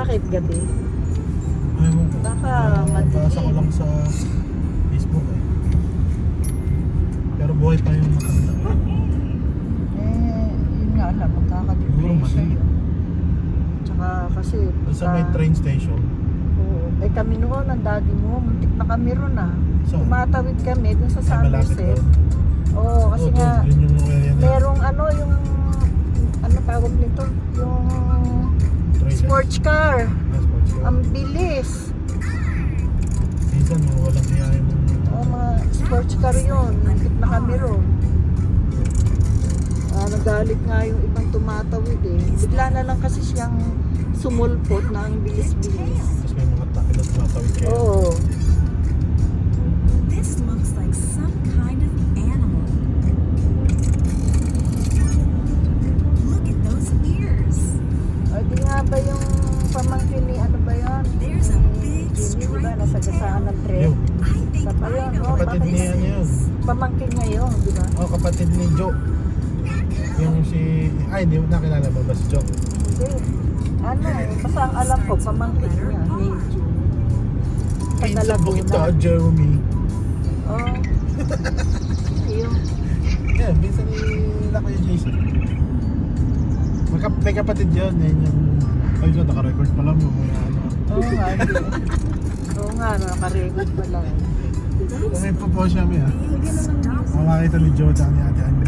Bakit gabi? Ewan ko. Baka Nabasa ko madilim. lang sa Facebook eh. Pero buhay pa yung matanda. Yun nga lang, Siguro magkakadepresya madilim. yun. Tsaka kasi, Sa may train station. oo. Eh kami noon, ang daddy mo, muntik na kami ron ah. Saan? Tumatawid kami dun sa Ay, malapit Somerset. doon. Oo, kasi Oo, nga, doon. Yun yung area na yun. merong ano, yung, ano tawag nito? Yung Trailer. sports car. Sports car. Ang bilis. Minsan mga walang hiya yung Oo, mga sports car yun. Muntik na kami ron. Nagalit nga yung ibang tumatawid eh. Bigla na lang kasi siyang sumulpot na ang bilis-bilis. tapos may mga takil at tumatawid kayo. Oo. This looks like some kind of animal. Look at those ears. O di nga ba yung pamangkin ni ano ba yun? There's a big Jimmy, di ba? striped Nasa gasaan ng tren. Yo, I think Tapa I yun, know oh, what kapatid ni this ano yun. is. Pamangkin niya yun, di ba? Oh, kapatid ni Joe. Yung si... Ay, hindi mo nakilala ba ba si Joe? Hindi. Ano, basta ang alam ko, pamangkin niya ni Jimmy. Pinsan po kita, Jeremy. Oh. Yung, Yeah, pinsan ni Kuya Jason. May kapatid yun. Yan yung... Ay, so, naka-record pa lang yung mga ano. oo nga, hindi. Oo nga, no, nakarecord pa lang. Kung may po siya, may ah. Sige naman. Makakita ni Joe at ni Ate Andy.